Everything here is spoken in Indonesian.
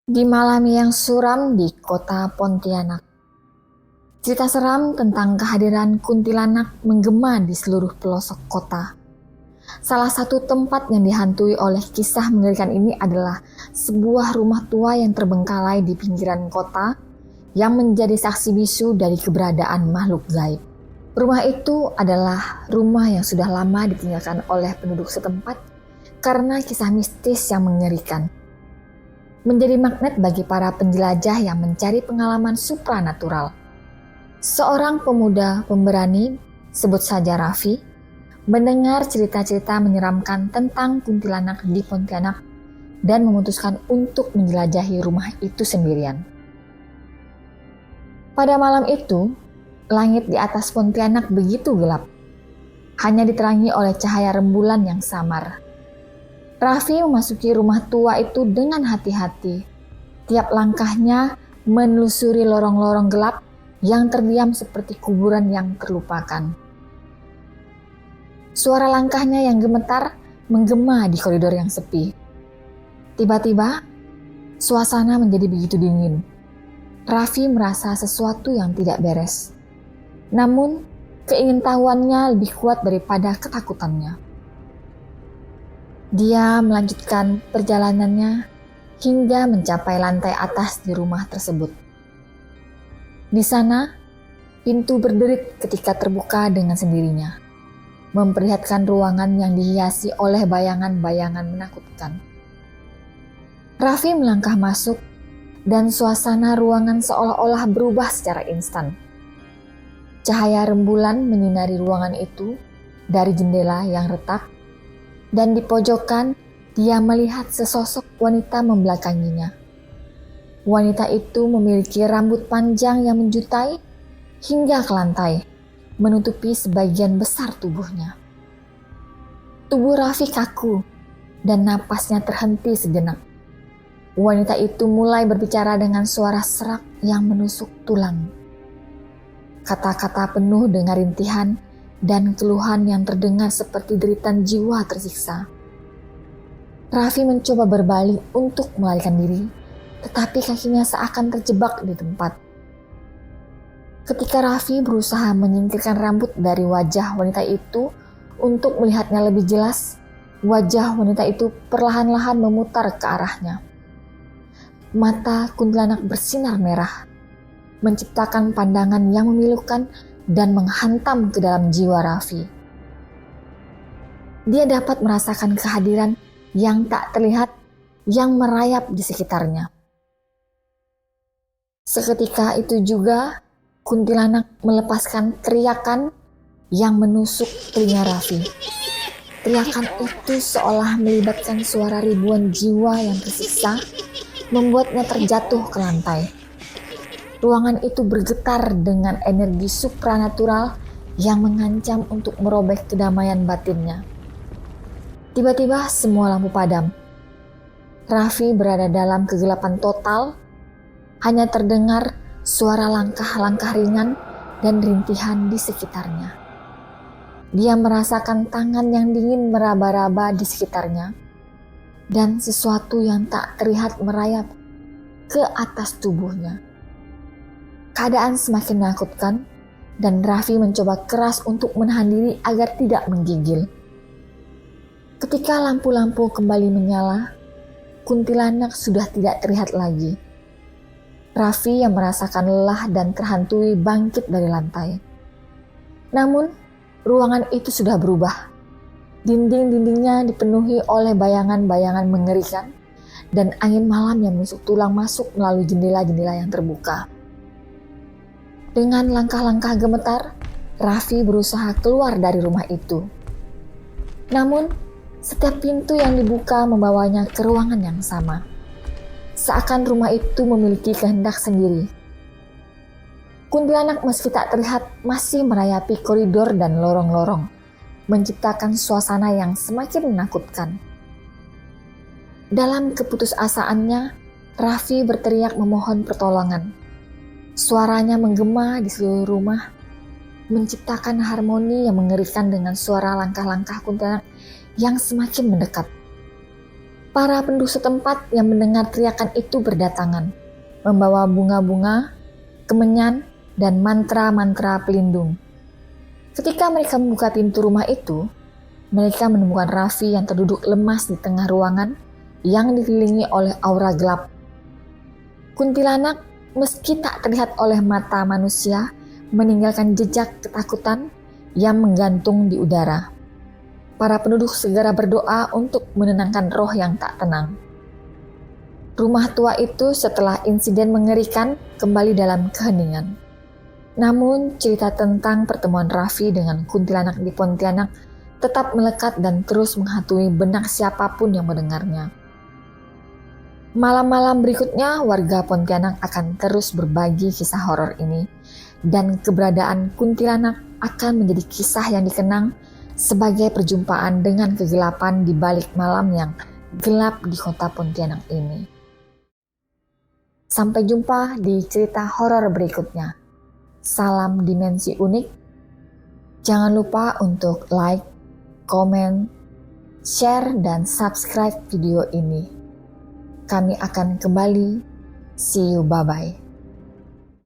Di malam yang suram di kota Pontianak, cerita seram tentang kehadiran kuntilanak menggema di seluruh pelosok kota. Salah satu tempat yang dihantui oleh kisah mengerikan ini adalah sebuah rumah tua yang terbengkalai di pinggiran kota yang menjadi saksi bisu dari keberadaan makhluk gaib. Rumah itu adalah rumah yang sudah lama ditinggalkan oleh penduduk setempat karena kisah mistis yang mengerikan. Menjadi magnet bagi para penjelajah yang mencari pengalaman supranatural. Seorang pemuda pemberani, sebut saja Raffi, mendengar cerita-cerita menyeramkan tentang kuntilanak di Pontianak dan memutuskan untuk menjelajahi rumah itu sendirian. Pada malam itu, langit di atas Pontianak begitu gelap, hanya diterangi oleh cahaya rembulan yang samar. Raffi memasuki rumah tua itu dengan hati-hati. Tiap langkahnya menelusuri lorong-lorong gelap yang terdiam seperti kuburan yang terlupakan. Suara langkahnya yang gemetar menggema di koridor yang sepi. Tiba-tiba, suasana menjadi begitu dingin. Raffi merasa sesuatu yang tidak beres. Namun, keingintahuannya lebih kuat daripada ketakutannya. Dia melanjutkan perjalanannya hingga mencapai lantai atas di rumah tersebut. Di sana, pintu berderit ketika terbuka dengan sendirinya, memperlihatkan ruangan yang dihiasi oleh bayangan-bayangan menakutkan. Raffi melangkah masuk, dan suasana ruangan seolah-olah berubah secara instan. Cahaya rembulan menyinari ruangan itu dari jendela yang retak, dan di pojokan dia melihat sesosok wanita membelakanginya. Wanita itu memiliki rambut panjang yang menjutai hingga ke lantai, menutupi sebagian besar tubuhnya. Tubuh Raffi kaku dan napasnya terhenti sejenak. Wanita itu mulai berbicara dengan suara serak yang menusuk tulang. Kata-kata penuh dengan rintihan dan keluhan yang terdengar seperti deritan jiwa tersiksa. Raffi mencoba berbalik untuk melarikan diri, tetapi kakinya seakan terjebak di tempat. Ketika Raffi berusaha menyingkirkan rambut dari wajah wanita itu untuk melihatnya lebih jelas, wajah wanita itu perlahan-lahan memutar ke arahnya. Mata kuntilanak bersinar merah, menciptakan pandangan yang memilukan dan menghantam ke dalam jiwa Raffi. Dia dapat merasakan kehadiran yang tak terlihat yang merayap di sekitarnya. Seketika itu juga, kuntilanak melepaskan teriakan yang menusuk telinga Raffi. Teriakan itu seolah melibatkan suara ribuan jiwa yang tersiksa, membuatnya terjatuh ke lantai. Ruangan itu bergetar dengan energi supranatural yang mengancam untuk merobek kedamaian batinnya. Tiba-tiba semua lampu padam. Raffi berada dalam kegelapan total, hanya terdengar suara langkah-langkah ringan dan rintihan di sekitarnya. Dia merasakan tangan yang dingin meraba-raba di sekitarnya, dan sesuatu yang tak terlihat merayap ke atas tubuhnya. Keadaan semakin menakutkan, dan Raffi mencoba keras untuk menahan diri agar tidak menggigil. Ketika lampu-lampu kembali menyala, kuntilanak sudah tidak terlihat lagi. Raffi yang merasakan lelah dan terhantui bangkit dari lantai. Namun, ruangan itu sudah berubah. Dinding-dindingnya dipenuhi oleh bayangan-bayangan mengerikan, dan angin malam yang menusuk tulang masuk melalui jendela-jendela yang terbuka. Dengan langkah-langkah gemetar, Raffi berusaha keluar dari rumah itu. Namun, setiap pintu yang dibuka membawanya ke ruangan yang sama. Seakan rumah itu memiliki kehendak sendiri. Kuntilanak meski tak terlihat masih merayapi koridor dan lorong-lorong, menciptakan suasana yang semakin menakutkan. Dalam keputusasaannya, Raffi berteriak memohon pertolongan. Suaranya menggema di seluruh rumah, menciptakan harmoni yang mengerikan dengan suara langkah-langkah kuntilanak yang semakin mendekat. Para penduduk setempat yang mendengar teriakan itu berdatangan, membawa bunga-bunga, kemenyan, dan mantra-mantra pelindung. Ketika mereka membuka pintu rumah itu, mereka menemukan Raffi yang terduduk lemas di tengah ruangan yang dikelilingi oleh aura gelap. Kuntilanak, meski tak terlihat oleh mata manusia, meninggalkan jejak ketakutan yang menggantung di udara. Para penduduk segera berdoa untuk menenangkan roh yang tak tenang. Rumah tua itu setelah insiden mengerikan kembali dalam keheningan. Namun cerita tentang pertemuan Raffi dengan kuntilanak di Pontianak tetap melekat dan terus menghantui benak siapapun yang mendengarnya. Malam-malam berikutnya warga Pontianak akan terus berbagi kisah horor ini, dan keberadaan kuntilanak akan menjadi kisah yang dikenang sebagai perjumpaan dengan kegelapan di balik malam yang gelap di kota Pontianak ini. Sampai jumpa di cerita horor berikutnya. Salam dimensi unik. Jangan lupa untuk like, komen, share, dan subscribe video ini. Kami akan kembali. See you, bye-bye.